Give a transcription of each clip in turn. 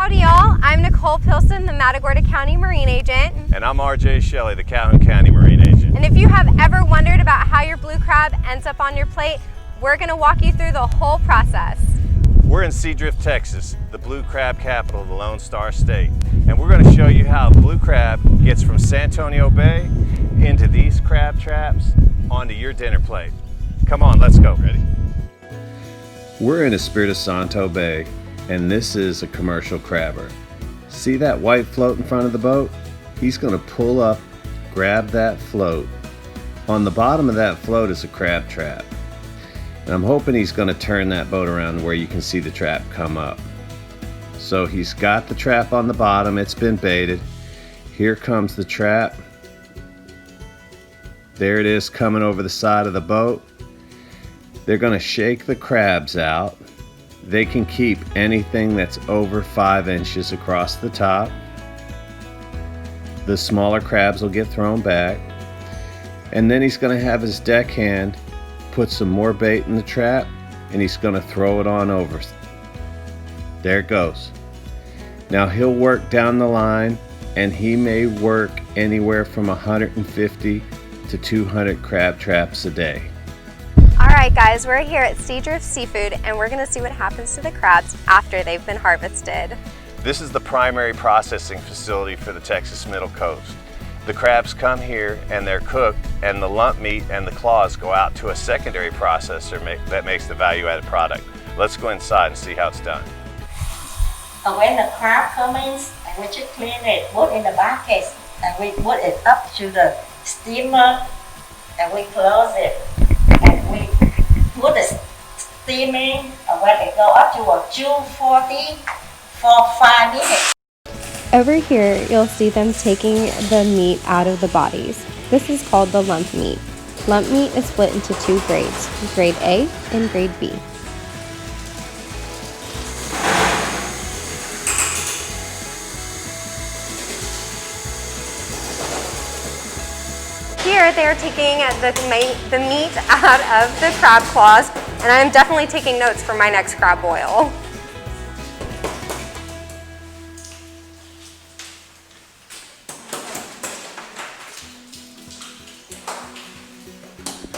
Howdy y'all, I'm Nicole Pilson, the Matagorda County Marine Agent. And I'm RJ Shelly, the Calhoun County Marine Agent. And if you have ever wondered about how your blue crab ends up on your plate, we're going to walk you through the whole process. We're in Seadrift, Texas, the blue crab capital of the Lone Star State. And we're going to show you how blue crab gets from San Antonio Bay into these crab traps onto your dinner plate. Come on, let's go. Ready? We're in Espiritu Santo Bay, and this is a commercial crabber. See that white float in front of the boat? He's going to pull up, grab that float. On the bottom of that float is a crab trap. And I'm hoping he's going to turn that boat around where you can see the trap come up. So he's got the trap on the bottom, it's been baited. Here comes the trap. There it is coming over the side of the boat. They're going to shake the crabs out. They can keep anything that's over 5 inches across the top. The smaller crabs will get thrown back. And then he's going to have his deckhand put some more bait in the trap, and he's going to throw it on over. There it goes. Now he'll work down the line, and he may work anywhere from 150 to 200 crab traps a day. Alright guys, we're here at Seadrift Seafood and we're going to see what happens to the crabs after they've been harvested. This is the primary processing facility for the Texas Middle Coast. The crabs come here and they're cooked, and the lump meat and the claws go out to a secondary processor that makes the value-added product. Let's go inside and see how it's done. When the crab comes in, we just clean it, put in the bucket, and we put it up to the steamer, and we close it, and we put the steaming, and when it go up to a 240 for 5 minutes. Over here, you'll see them taking the meat out of the bodies. This is called the lump meat. Lump meat is split into 2 grades, grade A and grade B. Here they are taking the meat out of the crab claws, and I'm definitely taking notes for my next crab boil.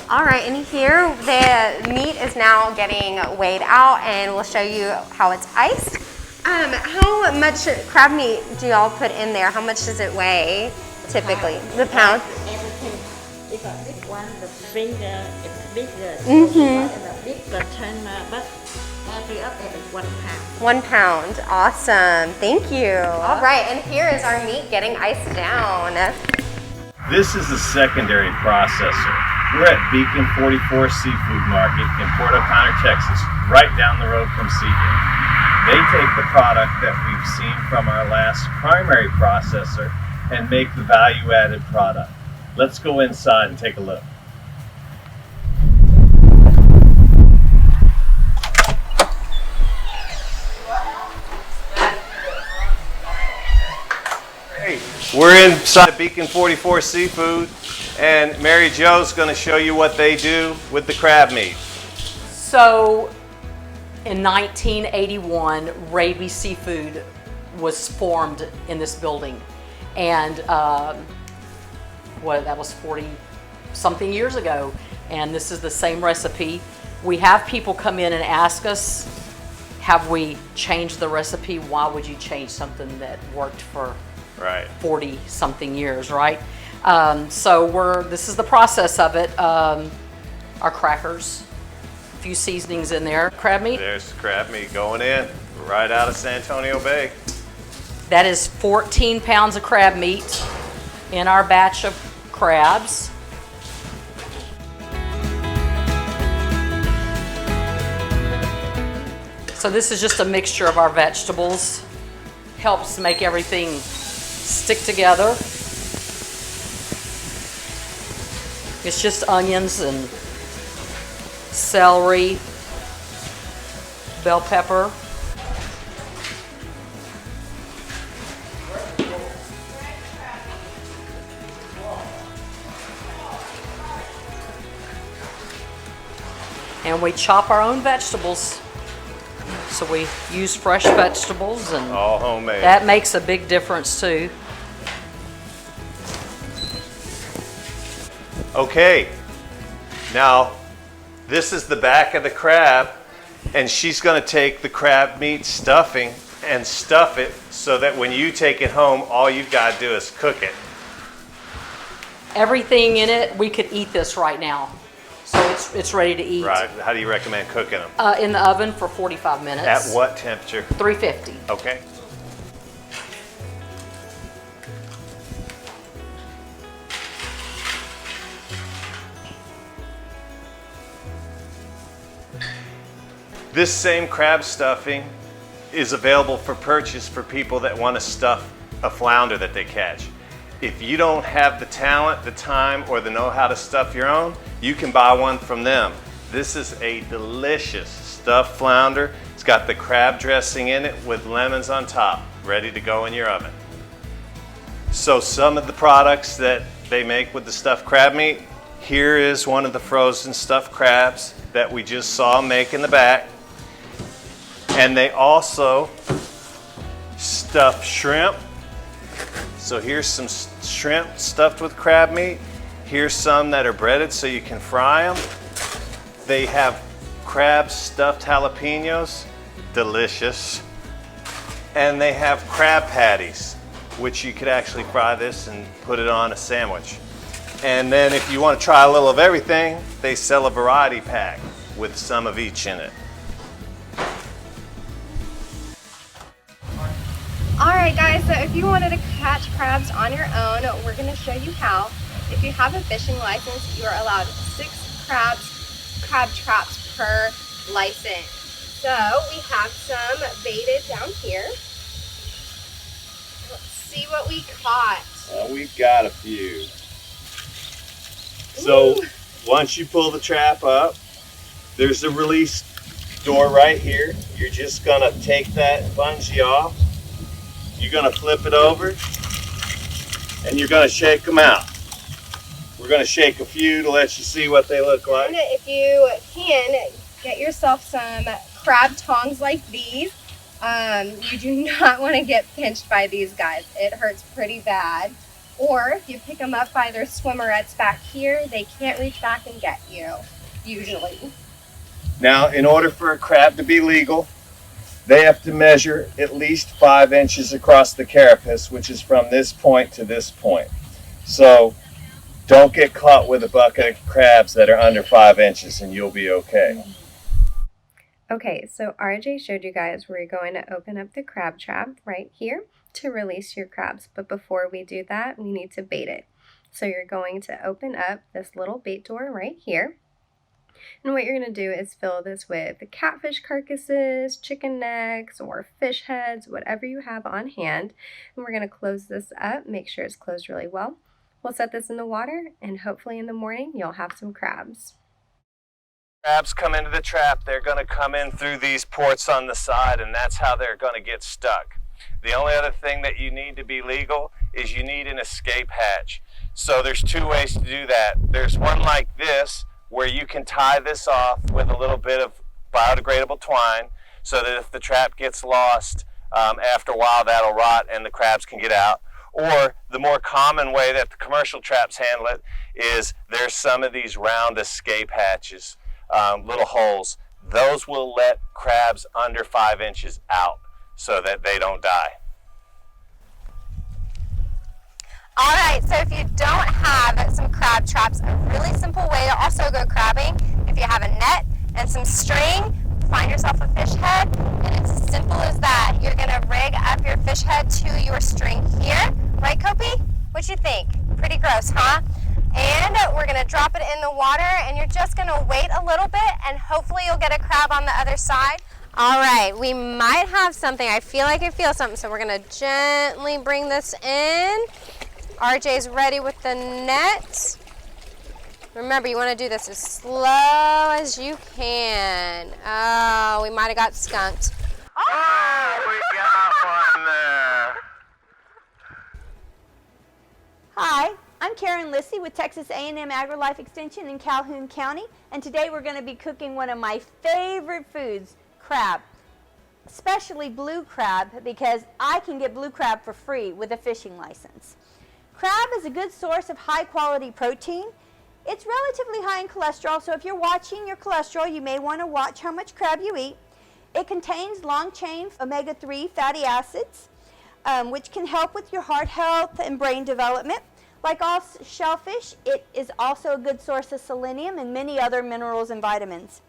All right, and here the meat is now getting weighed out, and we'll show you how it's iced. How much crab meat do y'all put in there? How much does it weigh typically? The pound? Everything. Because this one, the finger is bigger, and the big container, but every of it is 1 pound. 1 pound, awesome, thank you. All right, and here is our meat getting iced down. This is the secondary processor. We're at Beacon 44 Seafood Market in Port O'Connor, Texas, right down the road from Seadrift. They take the product that we've seen from our last primary processor and make the value-added product. Let's go inside and take a look. Hey, we're inside Beacon 44 Seafood, and Mary Jo's going to show you what they do with the crab meat. So in 1981, Raby Seafood was formed in this building, and that was 40 something years ago, and this is the same recipe. We have people come in and ask us, have we changed the recipe? Why would you change something that worked for 40 something years, right? So this is the process of it. Our crackers, a few seasonings in there. Crab meat. There's the crab meat going in, right out of San Antonio Bay. That is 14 pounds of crab meat in our batch of crabs. So this is just a mixture of our vegetables. Helps make everything stick together. It's just onions and celery, bell pepper. And we chop our own vegetables. So we use fresh vegetables, and All homemade. that makes a big difference too. Okay, now this is the back of the crab, and she's going to take the crab meat stuffing and stuff it so that when you take it home, all you've got to do is cook it. Everything in it, we could eat this right now. So it's ready to eat. Right. How do you recommend cooking them? In the oven for 45 minutes. At what temperature? 350. Okay. This same crab stuffing is available for purchase for people that want to stuff a flounder that they catch. If you don't have the talent, the time, or the know-how to stuff your own, you can buy one from them. This is a delicious stuffed flounder. It's got the crab dressing in it with lemons on top, ready to go in your oven. So some of the products that they make with the stuffed crab meat, here is one of the frozen stuffed crabs that we just saw make in the back. And they also stuff shrimp. So here's some shrimp stuffed with crab meat. Here's some that are breaded so you can fry them. They have crab stuffed jalapenos, delicious. And they have crab patties, which you could actually fry this and put it on a sandwich. And then if you want to try a little of everything, they sell a variety pack with some of each in it. Alright guys, so if you wanted to catch crabs on your own, we're going to show you how. If you have a fishing license, you are allowed 6 crab traps per license. So we have some baited down here. Let's see what we caught. We've got a few. So once you pull the trap up, there's a release door right here. You're just going to take that bungee off. You're going to flip it over, and you're going to shake them out. We're going to shake a few to let you see what they look like. And if you can, get yourself some crab tongs like these. You do not want to get pinched by these guys. It hurts pretty bad. Or if you pick them up by their swimmerettes back here, they can't reach back and get you, usually. Now, in order for a crab to be legal, they have to measure at least 5 inches across the carapace, which is from this point to this point. So don't get caught with a bucket of crabs that are under 5 inches and you'll be okay. Okay, so RJ showed you guys where you're going to open up the crab trap right here to release your crabs. But before we do that, we need to bait it. So you're going to open up this little bait door right here. And what you're going to do is fill this with catfish carcasses, chicken necks, or fish heads, whatever you have on hand. And we're going to close this up, make sure it's closed really well. We'll set this in the water, and hopefully in the morning you'll have some crabs. Crabs come into the trap, they're going to come in through these ports on the side, and that's how they're going to get stuck. The only other thing that you need to be legal is you need an escape hatch. So there's 2 ways to do that. There's one like this, where you can tie this off with a little bit of biodegradable twine so that if the trap gets lost, after a while that'll rot and the crabs can get out. Or the more common way that the commercial traps handle it is there's some of these round escape hatches, little holes. Those will let crabs under 5 inches out so that they don't die. All right, so if you don't have some crab traps, a really simple way to also go crabbing, if you have a net and some string, find yourself a fish head, and it's as simple as that. You're gonna rig up your fish head to your string here, right, Kopi? What you think? Pretty gross, huh? And we're gonna drop it in the water, and you're just gonna wait a little bit, and hopefully you'll get a crab on the other side. All right, we might have something. I feel like I feel something, so we're gonna gently bring this in. RJ's ready with the net. Remember, you want to do this as slow as you can. Oh, we might have got skunked. Oh, we got one there. Hi, I'm Karen Lyssy with Texas A&M Agrilife Extension in Calhoun County, and today we're going to be cooking one of my favorite foods, crab. especially blue crab, because I can get blue crab for free with a fishing license. Crab is a good source of high quality protein. It's relatively high in cholesterol, so if you're watching your cholesterol, you may want to watch how much crab you eat. It contains long-chain omega-3 fatty acids, which can help with your heart health and brain development. Like all shellfish, it is also a good source of selenium and many other minerals and vitamins.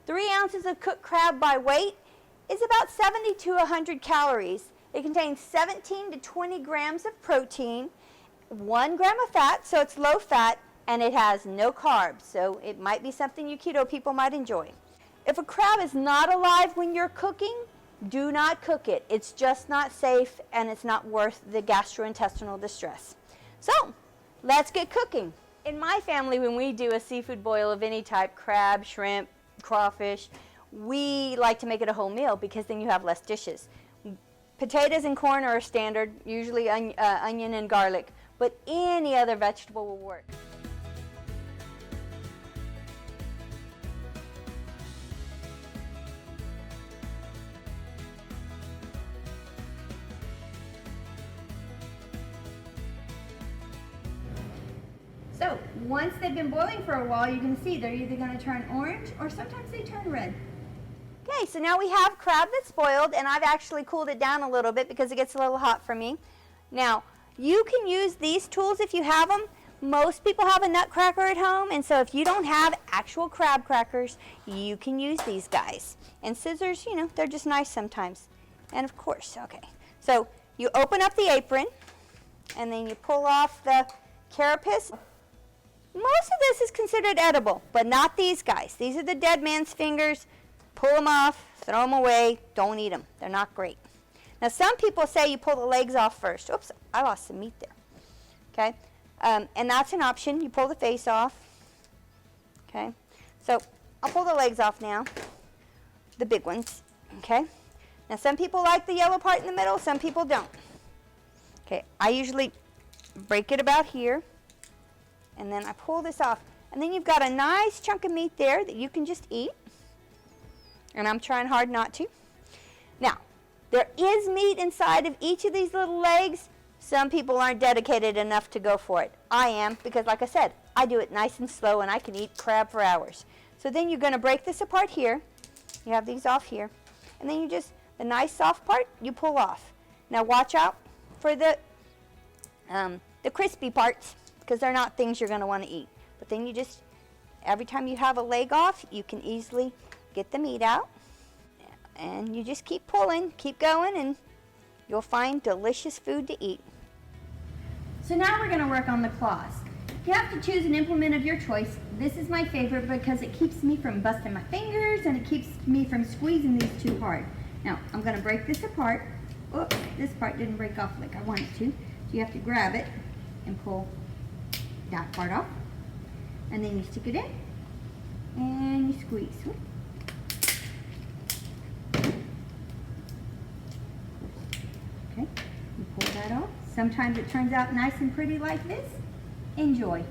3 ounces of cooked crab by weight is about 70 to 100 calories. It contains 17 to 20 grams of protein, 1 gram of fat, so it's low fat, and it has no carbs, so it might be something you keto people might enjoy. If a crab is not alive when you're cooking, do not cook it. It's just not safe, and it's not worth the gastrointestinal distress. So, let's get cooking. In my family, when we do a seafood boil of any type, crab, shrimp, crawfish, we like to make it a whole meal because then you have less dishes. Potatoes and corn are standard, usually onion and garlic, but any other vegetable will work. So once they've been boiling for a while, you can see they're either going to turn orange or sometimes they turn red. Okay, so now we have crab that's boiled, and I've actually cooled it down a little bit because it gets a little hot for me. Now, you can use these tools if you have them. Most people have a nutcracker at home, and so if you don't have actual crab crackers, you can use these guys. And scissors, you know, they're just nice sometimes. And of course, okay. So you open up the apron, and then you pull off the carapace. Most of this is considered edible, but not these guys. These are the dead man's fingers. Pull them off, throw them away, don't eat them. They're not great. Now some people say you pull the legs off first. Oops, I lost some meat there. Okay, and that's an option. You pull the face off. Okay, so I'll pull the legs off now, the big ones. Okay, now some people like the yellow part in the middle, some people don't. Okay, I usually break it about here, and then I pull this off. And then you've got a nice chunk of meat there that you can just eat. And I'm trying hard not to. Now, there is meat inside of each of these little legs. Some people aren't dedicated enough to go for it. I am, because like I said, I do it nice and slow and I can eat crab for hours. So then you're going to break this apart here. You have these off here. And then you just, the nice soft part, you pull off. Now watch out for the crispy parts, because they're not things you're going to want to eat. But then you just, every time you have a leg off, you can easily get the meat out, and you just keep pulling, keep going, and you'll find delicious food to eat. So now we're going to work on the claws. You have to choose an implement of your choice. This is my favorite because it keeps me from busting my fingers and it keeps me from squeezing these too hard. Now I'm going to break this apart. Oops, this part didn't break off like I wanted to. So you have to grab it and pull that part off, and then you stick it in and you squeeze. Okay, you pull that off. Sometimes it turns out nice and pretty like this. Enjoy.